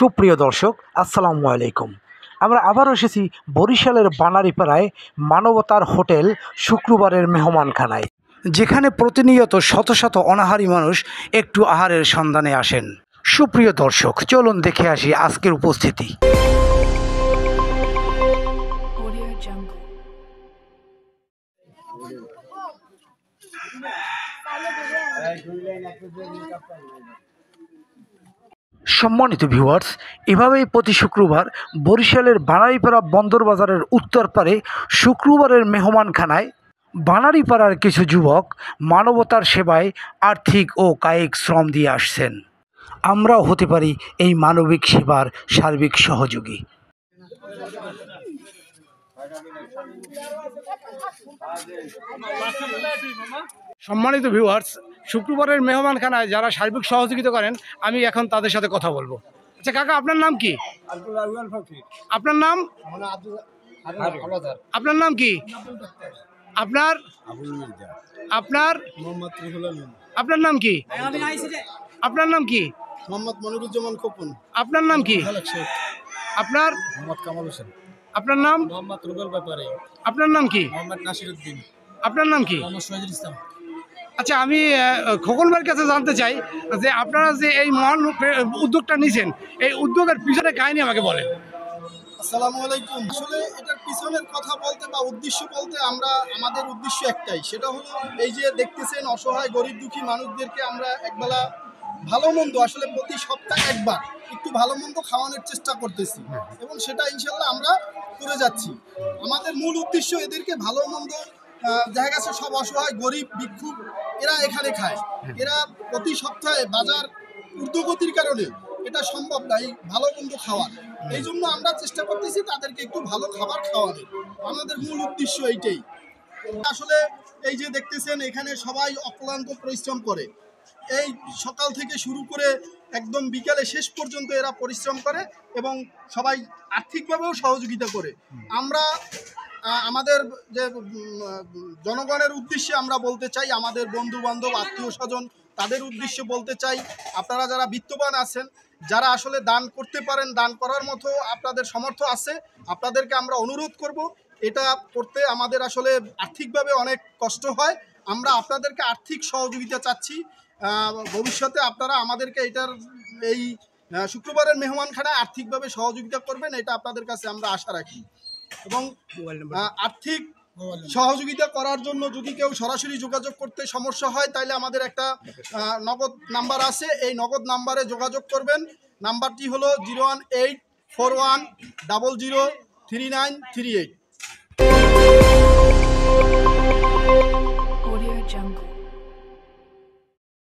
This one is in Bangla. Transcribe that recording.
সুপ্রিয় দর্শক, আসসালামু আলাইকুম। আমরা আবারও এসেছি বরিশালের বানারীপাড়ায় মানবতার হোটেল শুক্রবারের মেহমানখানায়, যেখানে প্রতিনিয়ত শত শত অনাহারী মানুষ একটু আহারের সন্ধানে আসেন। সুপ্রিয় দর্শক, চলুন দেখে আসি আজকের উপস্থিতি। সম্মানিত ভিউয়ার্স, এভাবেই প্রতি শুক্রবার বরিশালের বানারীপাড়া বন্দর বাজারের উত্তর পারে শুক্রবারের মেহমানখানায় বানারীপাড়ার কিছু যুবক মানবতার সেবায় আর্থিক ও কায়িক শ্রম দিয়ে আসছেন। আমরাও হতে পারি এই মানবিক সেবার সার্বিক সহযোগী। সম্মানিত ভিউয়ার্স, শুক্রবারের মেহমানখানায় যারা সার্বিক সহযোগিতা করেন, আমি এখন তাদের সাথে কথা বলবো। আচ্ছা কাকা, আপনার নাম কি? আপনার নাম? আপনার নাম কি? আপনার আপনার আপনার নাম কি? আপনার নাম কি? মোহাম্মদ মনিরুজ্জামান খোকন। আপনার নাম কি? আপনার? মোহাম্মদ কামাল হোসেন। আপনার নাম? মোহাম্মদ রুবেল ব্যাপারী। আপনার নাম কি? মোহাম্মদ নাসিরউদ্দিন। আপনার নাম কি? মোহাম্মদ শহীদুল ইসলাম। আচ্ছা, আমি খোকন ভাইয়ের কাছে জানতে চাই যে আপনারা যে এই মহান উদ্যোগটা নিয়েছেন, এই উদ্যোগের পিছনে কাহিনী আমাকে বলেন। আসসালামু আলাইকুম। আসলে এটার পিছনের কথা বলতে বা উদ্দেশ্য বলতে আমাদের উদ্দেশ্য একটাই, সেটা হলো এই যে দেখতেছেন অসহায় গরিব দুঃখী মানুষদেরকে আমরা একবেলা ভালো মন্দ, আসলে প্রতি সপ্তাহে একবার একটু ভালো মন্দ খাওয়ানোর চেষ্টা করতেছি এবং সেটা ইনশাল্লাহ আমরা করে যাচ্ছি। আমাদের মূল উদ্দেশ্য এদেরকে ভালো মন্দ, দেখা গেছে সব অসহায় গরিব ভিক্ষুক এরা এখানে খায়, এরা প্রতি সপ্তাহে বাজার ঊর্ধ্বগতির কারণে এটা সম্ভব নাই ভালো মন্দ খাওয়ার। এই জন্য আমরা চেষ্টা করতেছি তাদেরকে একটু ভালো খাবার খাওয়ানোর। আমাদের মূল উদ্দেশ্য এইটাই। আসলে এই যে দেখতেছেন এখানে সবাই অক্লান্ত পরিশ্রম করে, এই সকাল থেকে শুরু করে একদম বিকালে শেষ পর্যন্ত এরা পরিশ্রম করে এবং সবাই আর্থিকভাবেও সহযোগিতা করে। আমরা আমাদের যে জনগণের উদ্দেশ্যে আমরা বলতে চাই, আমাদের বন্ধু বান্ধব আত্মীয় স্বজন তাদের উদ্দেশ্যে বলতে চাই, আপনারা যারা বিত্তবান আছেন, যারা আসলে দান করতে পারেন, দান করার মতো আপনাদের সামর্থ্য আছে, আপনাদেরকে আমরা অনুরোধ করব, এটা করতে আমাদের আসলে আর্থিকভাবে অনেক কষ্ট হয়। আমরা আপনাদেরকে আর্থিক সহযোগিতা চাচ্ছি। ভবিষ্যতে আপনারা আমাদেরকে এই শুক্রবারের মেহমানখানায় আর্থিকভাবে সহযোগিতা করবেন, এটা আপনাদের কাছে আমরা আশা রাখি। এবং আর্থিক সহযোগিতা করার জন্য যদি কেউ সরাসরি যোগাযোগ করতে সমস্যা হয়, তাহলে আমাদের একটা নগদ নাম্বার আছে, এই নগদ নাম্বারে যোগাযোগ করবেন। নাম্বারটি হলো 01841003938।